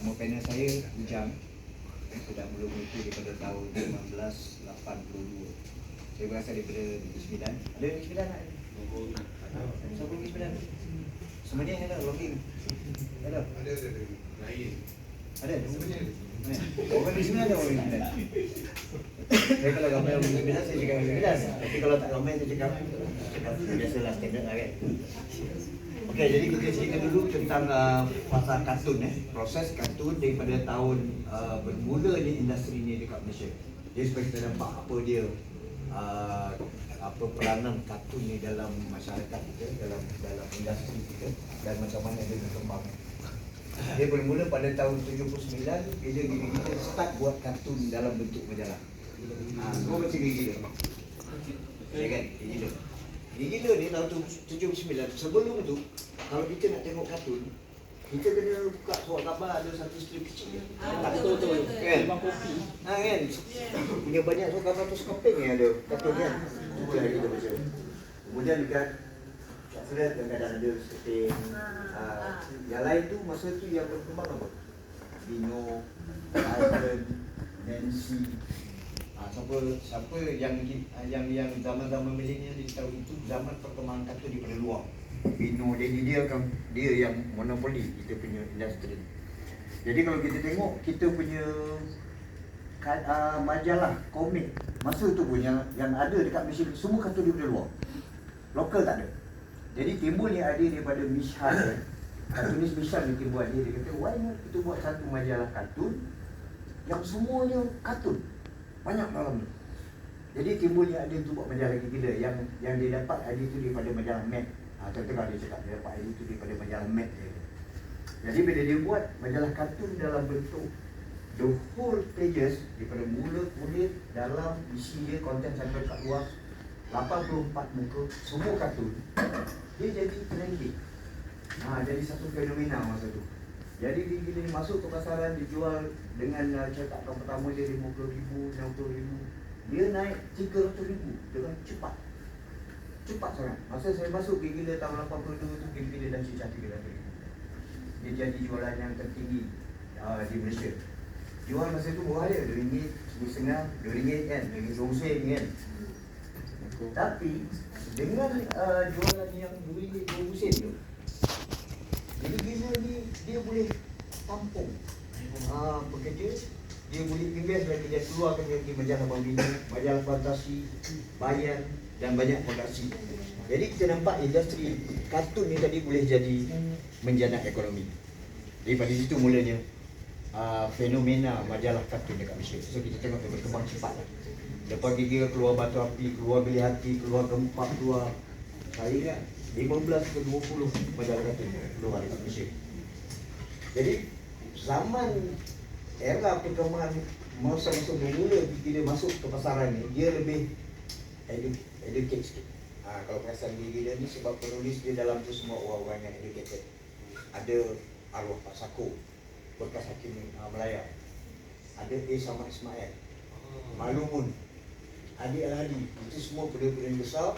Nama panel saya Ujang. Sudah mula-mula daripada tahun 1982. Saya berasal daripada Negeri Sembilan. Ada Negeri Sembilan tak? Siapa Negeri Sembilan? Semua ni ada logging. Ada? Ada. Lain. Ada? Orang Negeri Sembilan ada orang Negeri Sembilan. Saya kalau ramai orang Negeri Sembilan, saya cakap Negeri Sembilan. Tapi kalau tak ramai, saya cakap biasalah standard lah kan. Okey, jadi kita cerita dulu tentang fasa kartun proses kartun daripada tahun bermulanya industri ni dekat Malaysia. Jadi supaya kita nampak apa dia apa peranan kartun ni dalam masyarakat kita, dalam industri kita dan macam mana dia berkembang. Dia bermula pada tahun 79 bila kita start buat kartun dalam bentuk majalah. Kau baca gila. Ya kan? Gila ni tahun 79. Sebelum tu, kalau kita nak tengok kartun, kita kena buka surat khabar, ada satu strip kecil. Betul. Kan? Kan? Punya banyak surat khabar tu sekeping yang ada kartun kan? Itu lah kita baca. Kemudian dekat Surat kadang-kadang ada sekeping. Yang lain tu, masa tu yang berkembang apa? Dino, Ivan, Nancy. Siapa yang zaman-zaman milenial di tahun itu zaman perkembangan kartun daripada luar. Bino, dia yang monopoli kita punya industri. Jadi kalau kita tengok kita punya majalah komik masa tu pun yang ada dekat Malaysia semua kartun daripada luar. Lokal tak ada. Jadi timbulnya idea daripada Mishal, kartunis Mishal ni timbul idea, dia kata why not kita buat satu majalah kartun yang semuanya kartun. Banyak dalam ni. Jadi timbulnya ada tu buat majalah gila yang dia dapat idea tu daripada majalah Mad. Contoh dia cakap dia dapat idea tu daripada majalah Mad. Jadi bila dia buat majalah kartun dalam bentuk the whole pages daripada mula kulit dalam isi dia konten sampai kat luar 84 muka semua kartun, dia jadi trending. Jadi satu fenomena masa tu. Jadi bila dia masuk ke pasaran dijual dengan cetakan pertama dia RM50,000, RM60,000, dia naik RM300,000 dengan cepat sangat. Masa saya masuk gila tahun 82 tu gila dah cecah RM300,000. Dia jadi jualan yang tertinggi di Malaysia. Jual masa tu murah dia, RM2, RM1.5, RM2 kan, RM2 kan. Tapi dengan jualan yang RM2, RM2 tu, jadi gila ni dia boleh tampung pekerja, dia boleh invest lagi, dia keluarkan lagi majalah pembina, majalah fantasi, bayan dan banyak produksi. Jadi kita nampak industri kartun ni tadi boleh jadi menjana ekonomi. Daripada situ mulanya fenomena majalah kartun dekat Malaysia. So kita tengok dia berkembang cepat lah. Lepas gigi keluar Batu Api, keluar Geli Hati, keluar Gempak, keluar saya ingat 15 ke 20 majalah kartun keluar dekat Malaysia. Jadi zaman era perkembangan masa-masa bermula bila masuk ke pasaran ni, dia lebih educate sikit. Kalau perasan gigi dia ni sebab penulis dia dalam tu semua orang-orang yang educated. Ada arwah Pak Sako, bekas Hakim Melaya. Ada A. Samad Ismail, Malumun, Adi Al-Hadi. Itu semua benda-benda besar.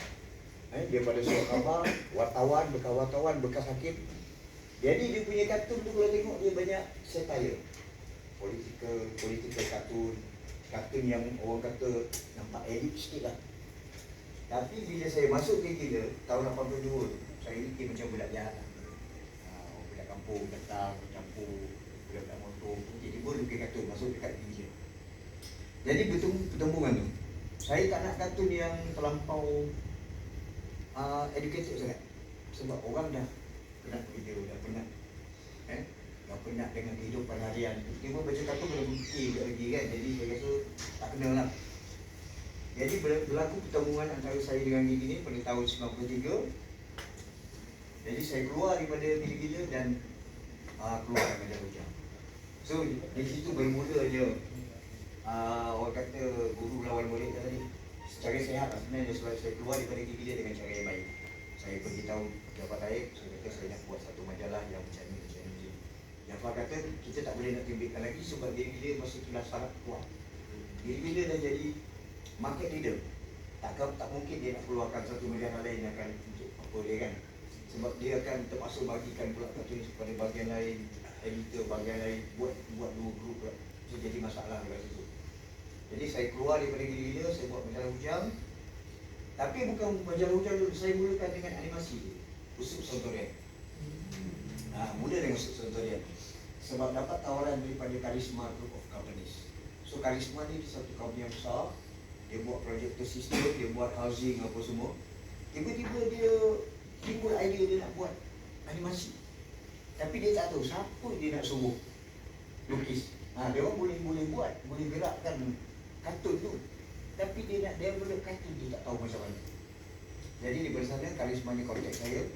Dia pada surat khabar, wartawan, bekas wartawan, bekas hakim. Jadi dia punya kartun tu kalau tengok dia banyak satire. Political kartun yang orang kata nampak edit sikit lah. Tapi bila saya masuk ke gila tahun 82 tu, saya fikir macam budak jahat lah. Budak kampung datang campur budak motor, tiba-tiba lukis kartun masuk dekat gila. Jadi pertembungan tu, saya tak nak kartun yang terlampau educated sangat. Sebab orang dah penat video, dah penat dengan kehidupan harian. Dia pun baca kartun kena fikir lagi kan. Jadi saya rasa tak kena lah. Jadi berlaku pertemuan antara saya dengan gigi ni pada tahun 93. Jadi saya keluar daripada gila-gila dan keluar dari Majalah Ujang. So di situ bermula je orang kata guru lawan murid tadi. Secara sihat lah sebenarnya sebab saya keluar daripada gila dengan cara yang baik. Saya beritahu Jafar Taib, saya kata saya nak buat satu majalah yang macam ni. Jafar kata kita tak boleh nak terbitkan lagi sebab gila masa tu dah sangat kuat. Gila dah jadi market leader. Tak mungkin dia nak keluarkan satu majalah lain yang akan untuk apa dia kan. Sebab dia akan terpaksa bagikan pula kartun kepada bahagian lain. editor bahagian lain buat dua grup pula. So jadi masalah kat situ. Jadi saya keluar daripada gila-gila, saya buat majalah hujang. Tapi bukan majalah hujang dulu, saya mulakan dengan animasi. Usuk Sontorian. Mula dengan Usuk Sontorian. Sebab dapat tawaran daripada Karisma Group of Companies. So Karisma ni satu company yang besar. Dia buat projector system, dia buat housing apa semua. Tiba-tiba dia timbul idea dia nak buat animasi. Tapi dia tak tahu siapa dia nak suruh lukis. Dia orang boleh buat, boleh gerakkan kartun tu. Tapi dia nak develop kartun, dia tak tahu macam mana. Jadi daripada sana Karisma ni contact saya.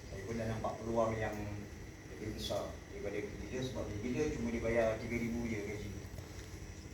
Saya pun dah nampak peluang yang lebih besar daripada Gila, sebab Gila cuma dibayar 3,000 je gaji.